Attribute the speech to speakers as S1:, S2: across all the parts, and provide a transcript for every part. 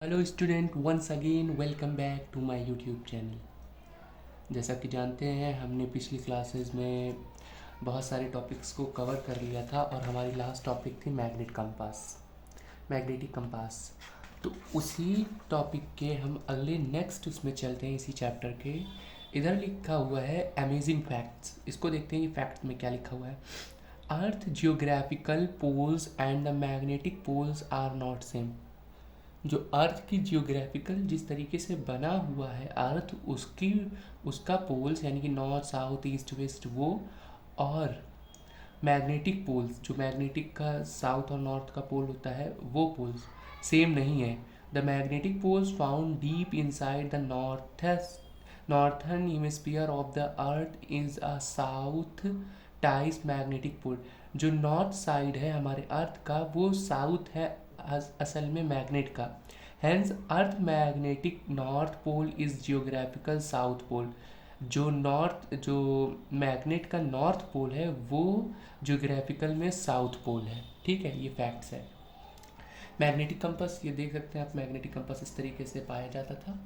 S1: Hello student, once again welcome back to my YouTube channel. जैसा कि जानते हैं, हमने पिछली क्लासेस में बहुत सारे टॉपिक्स को कवर कर लिया था और हमारी लास्ट टॉपिक थी मैग्नेटिक कंपास। तो उसी टॉपिक के हम अगले नेक्स्ट उसमें चलते हैं, इसी चैप्टर के। इधर लिखा हुआ है अमेजिंग फैक्ट्स। इसको देखते हैं कि फैक्ट में क्या लिखा हुआ है। Earth geographical poles and the magnetic poles are not same. जो अर्थ की जियोग्राफिकल जिस तरीके से बना हुआ है अर्थ, उसका पोल्स यानी कि नॉर्थ साउथ ईस्ट वेस्ट वो, और मैग्नेटिक पोल्स जो मैग्नेटिक का साउथ और नॉर्थ का पोल होता है वो पोल्स सेम नहीं है। The magnetic poles found deep inside the northern hemisphere of the earth is a south ties magnetic pole. जो नॉर्थ साइड है हमारे अर्थ का वो साउथ है असल में मैग्नेट का। Hence earth magnetic north pole is geographical south pole. जो मैग्नेट का नॉर्थ पोल है वो जियोग्राफिकल में साउथ पोल है। ठीक है, ये फैक्ट्स है। मैग्नेटिक कंपास, ये देख सकते हैं आप, मैग्नेटिक कंपास इस तरीके से पाया जाता था।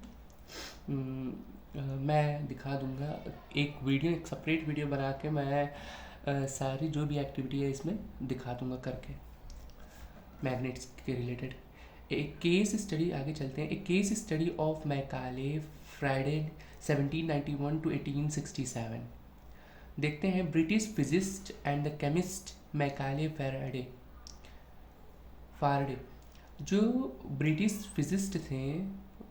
S1: मैं दिखा दूंगा एक सेपरेट वीडियो बना के। मैं सारी जो भी एक्टिविटी है इसमें दिखा दूंगा करके, मैग्नेट्स के रिलेटेड। एक केस स्टडी, आगे चलते हैं। एक case study of Michael Faraday 1791 to 1867। देखते हैं। British physicist and the chemist Michael Faraday. जो ब्रिटिश फिजिस्ट थे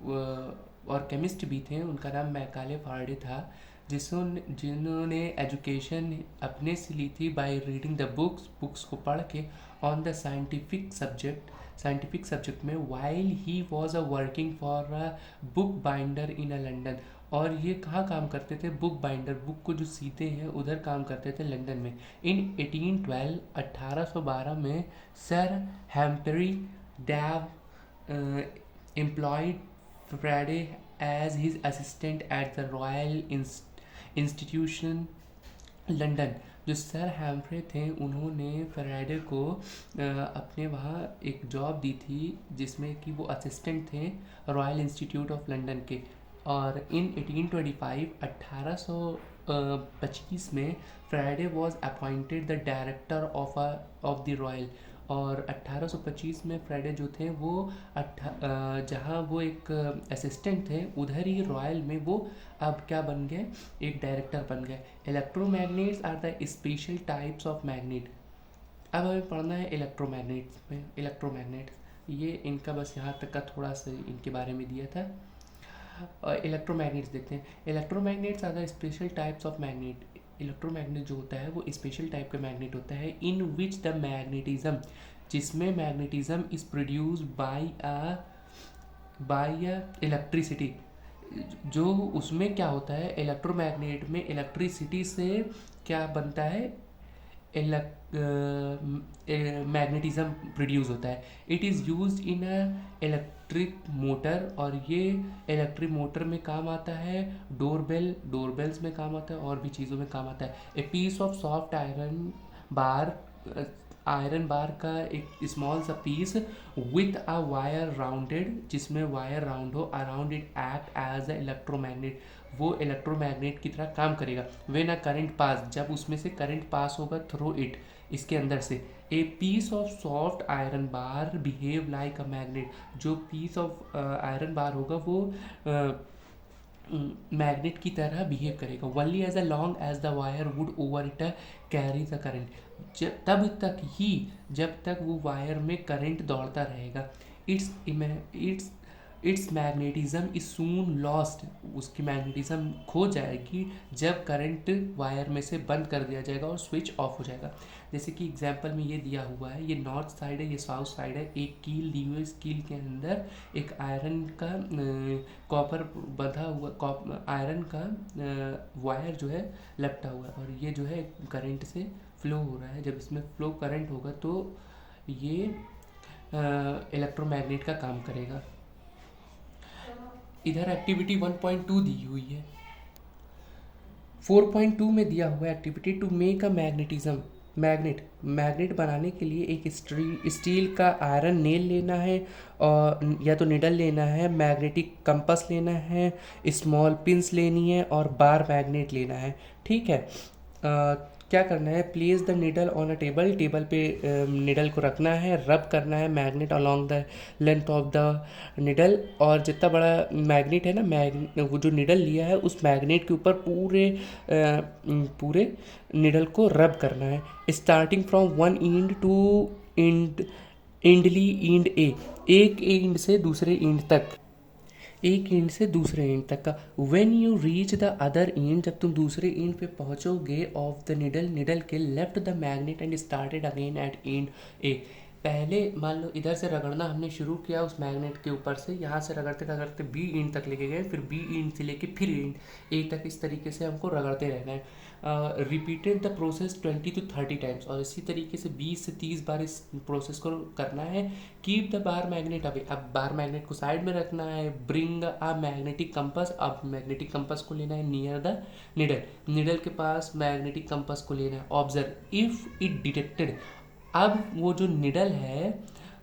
S1: और केमिस्ट भी थे, उनका नाम मैकाले फारडे था, जिन्होंने एजुकेशन अपने से ली थी बाय रीडिंग द बुक्स को पढ़ के ऑन द साइंटिफिक सब्जेक्ट में, while he was a working for a book binder in a London. और ये कहाँ काम करते थे? बुक बाइंडर, बुक को जो सीते हैं उधर काम करते थे लंदन में। इन 1812 1812 में sir Humphry Davy employed Faraday as his assistant at the Royal Institution London. जो सर हैम्फ्रे थे उन्होंने फ्राइडे को अपने वहाँ एक जॉब दी थी जिसमें कि वो असिस्टेंट थे रॉयल इंस्टीट्यूट ऑफ लंदन के। और इन 1825 1825 में Friday was appointed the director of the royal. और 1825 में फ्राइडे जो थे वो जहाँ वो एक असिस्टेंट थे उधर ही रॉयल में वो अब क्या बन गए? एक डायरेक्टर बन गए। Electromagnets are the special types of magnet. अब हमें पढ़ना है इलेक्ट्रोमैग्नेट्स ये इनका बस यहाँ तक का थोड़ा सा इनके बारे में दिया था। इलेक्ट्रोमैग्नेट्स देखते हैं। Electromagnets are the special types of magnet. Electromagnet जो होता है वो स्पेशल टाइप का मैग्नेट होता है इन विच द मैग्नेटिज्म, जिसमें magnetism is produce by electricity. जो उसमें क्या होता है, इलेक्ट्रोमैग्नेट में इलेक्ट्रिसिटी से क्या बनता है? मैग्नेटिज्म प्रोड्यूस होता है। It is use in a electric motor, और ये इलेक्ट्रिक मोटर में काम आता है। डोरबेल्स में काम आता है और भी चीज़ों में काम आता है। A piece of soft bar iron bar का एक स्मॉल सा piece with a wire rounded, जिसमें वायर राउंड हो, around it act as a electromagnet. वो इलेक्ट्रोमैग्नेट की तरह काम करेगा। व्हेन अ करंट पास, जब उसमें से करंट पास होगा थ्रू इट, इसके अंदर से। A piece of soft iron bar behave like a magnet. जो पीस ऑफ आयरन बार होगा वो मैग्नेट की तरह बिहेव करेगा। Only as a long as the wire would over it carry the current. तब तक ही जब तक वो वायर में करंट दौड़ता रहेगा। It's it's magnetism is soon lost. उसकी मैग्नेटिज्म खो जाएगी जब करंट वायर में से बंद कर दिया जाएगा और स्विच ऑफ हो जाएगा। जैसे कि एग्जांपल में ये दिया हुआ है, ये नॉर्थ साइड है, ये साउथ साइड है। एक कील दी हुई, इस कील के अंदर एक आयरन का कॉपर बंधा हुआ, आयरन का वायर जो है लपटा हुआ है, और ये जो है करंट से फ्लो हो रहा है। जब इसमें फ्लो करंट होगा तो ये इलेक्ट्रोमैग्नेट का काम करेगा। इधर एक्टिविटी 1.2 दी हुई है। 4.2 में दिया हुआ है activity to make a magnetism. Magnet magnet बनाने के लिए एक स्टील का आयरन नेल लेना है, और या तो निडल लेना है, मैग्नेटिक कंपास लेना है, स्मॉल पिंस लेनी है और बार मैग्नेट लेना है। ठीक है। क्या करना है, place the needle on a table, table पे निडल को रखना है, रब करना है magnet along the length of the needle, और जितना बड़ा मैग्नेट है ना, वो जो निडल लिया है उस मैग्नेट के ऊपर पूरे निडल को रब करना है, starting from one end to end इंडली इंड ए, एक इंड से दूसरे इंड तक, एक इंड से दूसरे इंड तक का। When you reach the other end, जब तुम दूसरे इंड पे पहुंचोगे ऑफ द निडल, निडल के, left the magnet and started again at end A. पहले मान लो इधर से रगड़ना हमने शुरू किया उस मैग्नेट के ऊपर से, यहाँ से रगड़ते रगड़ते बी इंड तक लेके गए, फिर बी इंड से लेके फिर इंड ए तक, इस तरीके से हमको रगड़ते रहना है। Repeated the process 20 to 30 times, और इसी तरीके से 20 से 30 बार इस प्रोसेस को करना है। Keep the bar magnet away, अब बार मैग्नेट को साइड में रखना है। ब्रिंग अ मैग्नेटिक कंपास, अब मैग्नेटिक कंपास को लेना है नियर द निडल, निडल के पास मैग्नेटिक कंपास को लेना है। ऑब्जर्व इफ इट डिटेक्टेड, अब वो जो निडल है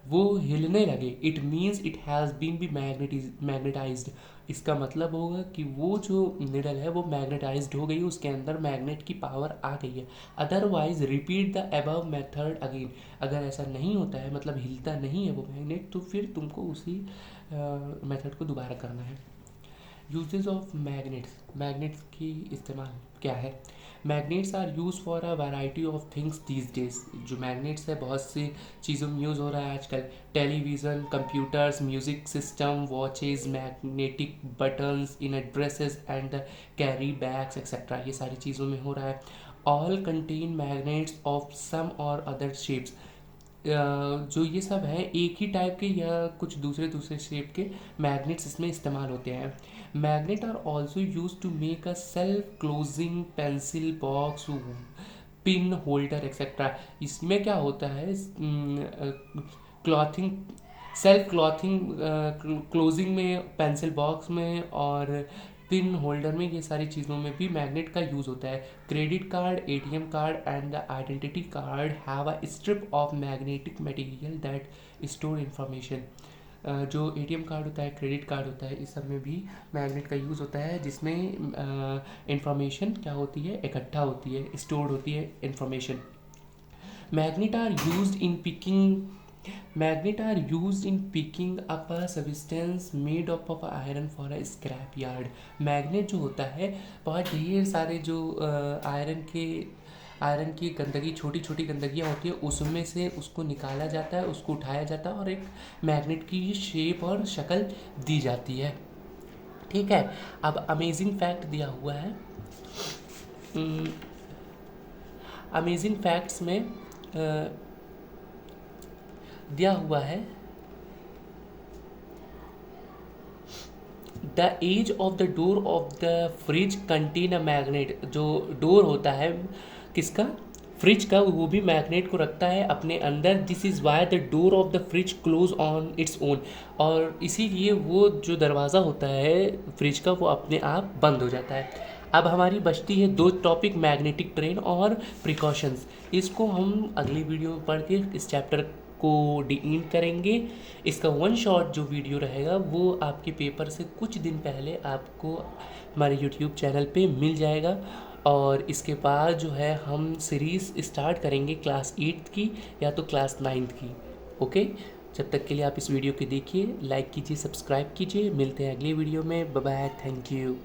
S1: वो हिलने लगे, it means it has been be magnetised, इसका मतलब होगा कि वो जो निडल है वो मैग्नेटाइज्ड हो गई, उसके अंदर मैग्नेट की पावर आ गई है। Otherwise repeat the above method again, अगर ऐसा नहीं होता है, मतलब हिलता नहीं है वो मैग्नेट, तो फिर तुमको उसी मेथड को दोबारा करना है। यूजेस ऑफ मैग्नेट्स, मैग्नेट्स की इस्तेमाल क्या है। Magnets are use for a variety of things these days, जो मैग्नेट्स है बहुत सी चीज़ों में यूज़ हो रहा है आजकल। Television, computers, music system, watches, magnetic buttons in dresses and the carry bags etcetera, ये सारी चीज़ों में हो रहा है। All contain magnets of some और अदर शेप्स, जो ये सब है एक ही टाइप के या कुछ दूसरे दूसरे शेप के मैग्नेट्स इसमें इस्तेमाल होते हैं। Magnet are also use to make a self closing pencil box, pin holder etcetera. इसमें क्या होता है, क्लॉथिंग, सेल्फ क्लॉथिंग क्लोजिंग में, पेंसिल बॉक्स में और पिन होल्डर में, ये सारी चीज़ों में भी मैग्नेट का यूज़ होता है। Credit card, ATM card and the identity card have a strip of magnetic material that store information. जो एटीएम कार्ड होता है, क्रेडिट कार्ड होता है, इस सब में भी मैग्नेट का यूज़ होता है, जिसमें इंफॉर्मेशन क्या होती है, इकट्ठा होती है, स्टोर्ड होती है information. Magnet are used in picking Magnet are used in picking up a substance made up of iron for a scrap yard. Magnet जो होता है बहुत ढेर सारे जो आयरन की गंदगी, छोटी छोटी गंदगियाँ होती है, उसमें से उसको निकाला जाता है, उसको उठाया जाता है और एक मैग्नेट की शेप और शक्ल दी जाती है। ठीक है। अब अमेजिंग फैक्ट दिया हुआ है, अमेजिंग फैक्ट्स में दिया हुआ है the edge of the door of the fridge contain a magnet. जो डोर होता है किसका, फ्रिज का, वो भी मैग्नेट को रखता है अपने अंदर। This is why the door of the fridge close on its own, और इसीलिए वो जो दरवाज़ा होता है फ्रिज का वो अपने आप बंद हो जाता है। अब हमारी बचती है दो टॉपिक, मैग्नेटिक ट्रेन और प्रिकॉशंस। इसको हम अगली वीडियो में पढ़ के इस चैप्टर को डी करेंगे। इसका वन शॉट जो वीडियो रहेगा वो आपके पेपर से कुछ दिन पहले आपको हमारे यूट्यूब चैनल पे मिल जाएगा, और इसके बाद जो है हम सीरीज़ स्टार्ट करेंगे क्लास 8 की या तो क्लास 9 की। ओके, जब तक के लिए आप इस वीडियो को देखिए, लाइक कीजिए, सब्सक्राइब कीजिए। मिलते हैं अगली वीडियो में। Bye bye, thank you.